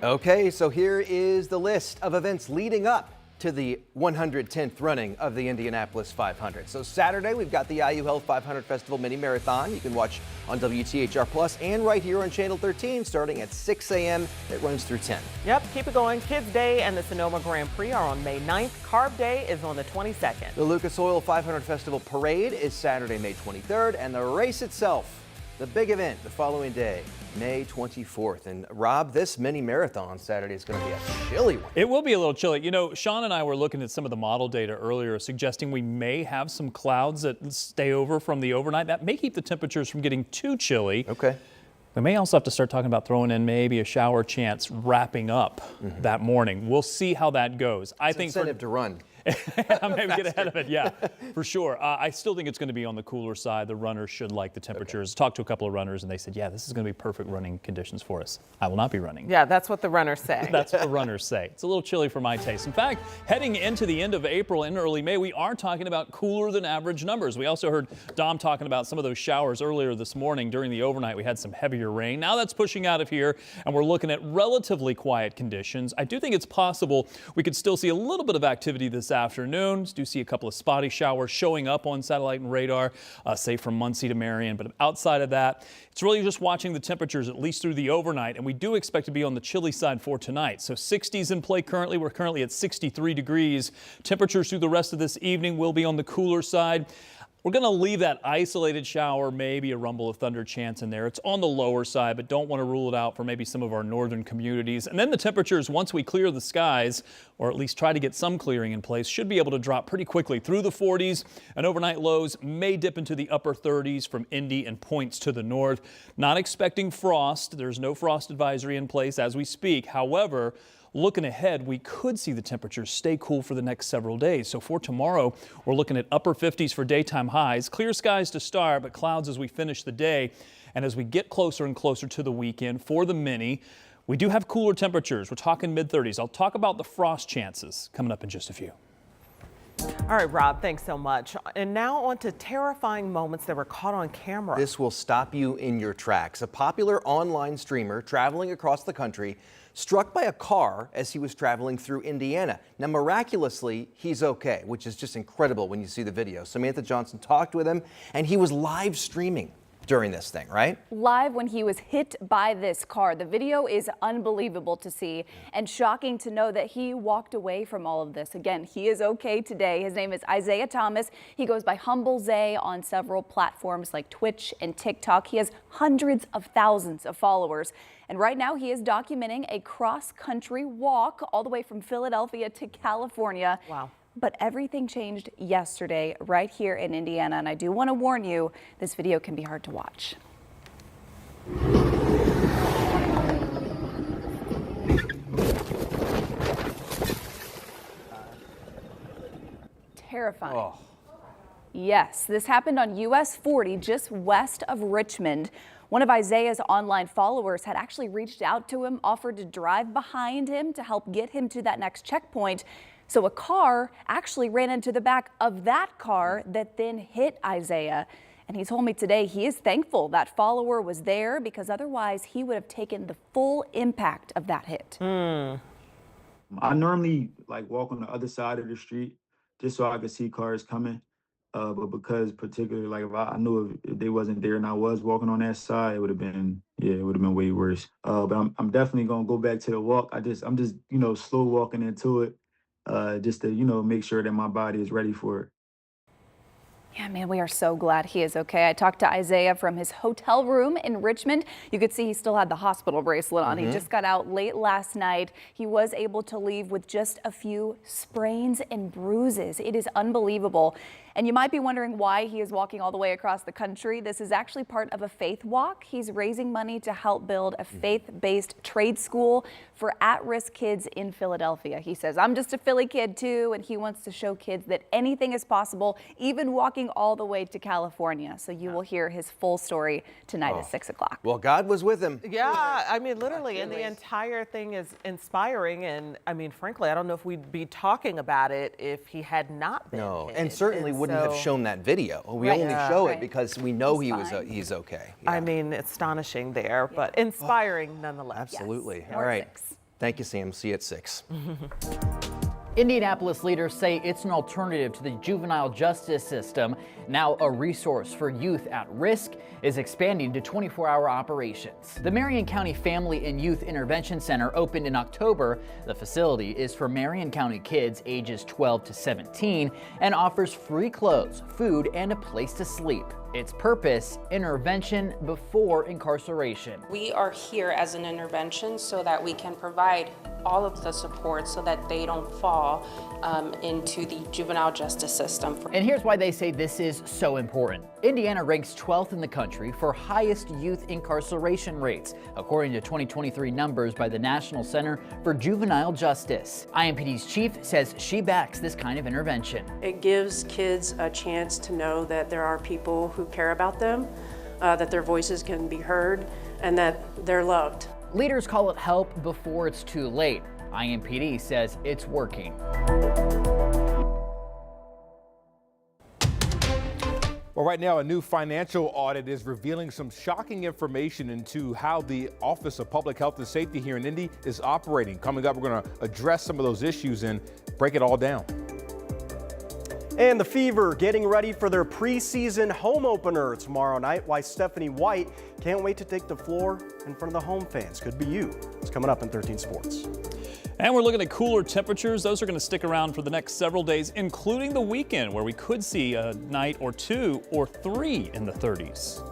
Okay, so here is the list of events leading up to the 110th running of the Indianapolis 500. So Saturday, we've got the IU Health 500 Festival Mini Marathon. You can watch on WTHR Plus and right here on Channel 13 starting at 6 a.m. It runs through 10. Yep, keep it going. Kids Day and the Sonoma Grand Prix are on May 9th. Carb Day is on the 22nd. The Lucas Oil 500 Festival Parade is Saturday, May 23rd, and the race itself, the big event, the following day, May 24th. And Rob, this mini marathon Saturday is going to be a chilly one. It will be a little chilly. You know, Sean and I were looking at some of the model data earlier, suggesting we may have some clouds that stay over from the overnight. That may keep the temperatures from getting too chilly. Okay. We may also have to start talking about throwing in maybe a shower chance wrapping up that morning. We'll see how that goes. I think incentive to run. Maybe get ahead of it, yeah, for sure. I still think it's going to be on the cooler side. The runners should like the temperatures. Talked to a couple of runners and they said, yeah, this is going to be perfect running conditions for us. I will not be running. Yeah, that's what the runners say. That's what the runners say. It's a little chilly for my taste. In fact, heading into the end of April and early May, we are talking about cooler than average numbers. We also heard Dom talking about some of those showers earlier this morning. During the overnight, we had some heavier rain. Now that's pushing out of here and we're looking at relatively quiet conditions. I do think it's possible we could still see a little bit of activity this afternoon. Do see a couple of spotty showers showing up on satellite and radar, say from Muncie to Marion. But outside of that, it's really just watching the temperatures at least through the overnight. And we do expect to be on the chilly side for tonight. So 60s in play currently. We're currently at 63 degrees. Temperatures through the rest of this evening will be on the cooler side. We're going to leave that isolated shower, maybe a rumble of thunder chance in there. It's on the lower side, but don't want to rule it out for maybe some of our northern communities. And then the temperatures, once we clear the skies, or at least try to get some clearing in place, should be able to drop pretty quickly through the 40s. And overnight lows may dip into the upper 30s from Indy and points to the north. Not expecting frost. There's no frost advisory in place as we speak. However, looking ahead, we could see the temperatures stay cool for the next several days. So for tomorrow, we're looking at upper 50s for daytime highs. Clear skies to start, but clouds as we finish the day. And as we get closer and closer to the weekend for the mini, we do have cooler temperatures. We're talking mid-30s. I'll talk about the frost chances coming up in just a few. All right, Rob, thanks so much. And now on to terrifying moments that were caught on camera. This will stop you in your tracks. A popular online streamer traveling across the country struck by a car as he was traveling through Indiana. Now, miraculously, he's okay, which is just incredible when you see the video. Samantha Johnson talked with him, and he was live streaming during this thing, right? Live when he was hit by this car. The video is unbelievable to see and shocking to know that he walked away from all of this. Again, he is okay today. His name is Isaiah Thomas. He goes by Humble Zay on several platforms like Twitch and TikTok. He has hundreds of thousands of followers. And right now he is documenting a cross-country walk all the way from Philadelphia to California. Wow. But everything changed yesterday right here in Indiana. And I do want to warn you, this video can be hard to watch. Terrifying. Oh. Yes, this happened on US 40 just west of Richmond. One of Isaiah's online followers had actually reached out to him, offered to drive behind him to help get him to that next checkpoint. So a car actually ran into the back of that car that then hit Isaiah. And he told me today he is thankful that follower was there because otherwise he would have taken the full impact of that hit. I normally walk on the other side of the street just so I could see cars coming. But because particularly if I knew if they wasn't there and I was walking on that side, it would have been way worse. But I'm definitely gonna go back to the walk. I'm just slow walking into it. Just to, make sure that my body is ready for it. Yeah, man, we are so glad he is okay. I talked to Isaiah from his hotel room in Richmond. You could see he still had the hospital bracelet on. He just got out late last night. He was able to leave with just a few sprains and bruises. It is unbelievable. And you might be wondering why he is walking all the way across the country. This is actually part of a faith walk. He's raising money to help build a faith-based trade school for at-risk kids in Philadelphia. He says, I'm just a Philly kid too, and he wants to show kids that anything is possible, even walking all the way to California. So you will hear his full story tonight at 6 o'clock. Well, God was with him. Yeah, I mean, literally, and the entire thing is inspiring. And I mean, frankly, I don't know if we'd be talking about it if he had not been hit. And certainly wouldn't have shown that video. We only show it because we know he's okay. Yeah. I mean, astonishing there, but inspiring nonetheless. Absolutely. Yes. All right. 6. Thank you, Sam. See you at 6. Indianapolis leaders say it's an alternative to the juvenile justice system. Now a resource for youth at risk is expanding to 24-hour operations. The Marion County Family and Youth Intervention Center opened in October. The facility is for Marion County kids ages 12 to 17 and offers free clothes, food, and a place to sleep. Its purpose, intervention before incarceration. We are here as an intervention so that we can provide all of the support so that they don't fall into the juvenile justice system. And here's why they say this is so important. Indiana ranks 12th in the country for highest youth incarceration rates, according to 2023 numbers by the National Center for Juvenile Justice. IMPD's chief says she backs this kind of intervention. It gives kids a chance to know that there are people who care about them, that their voices can be heard, and that they're loved. Leaders call it help before it's too late. IMPD says it's working. Well, right now, a new financial audit is revealing some shocking information into how the Office of Public Health and Safety here in Indy is operating. Coming up, we're going to address some of those issues and break it all down. And the Fever getting ready for their preseason home opener tomorrow night. Why Stephanie White can't wait to take the floor in front of the home fans. Could be you. It's coming up in 13 Sports. And we're looking at cooler temperatures. Those are going to stick around for the next several days, including the weekend, where we could see a night or 2 or 3 in the 30s.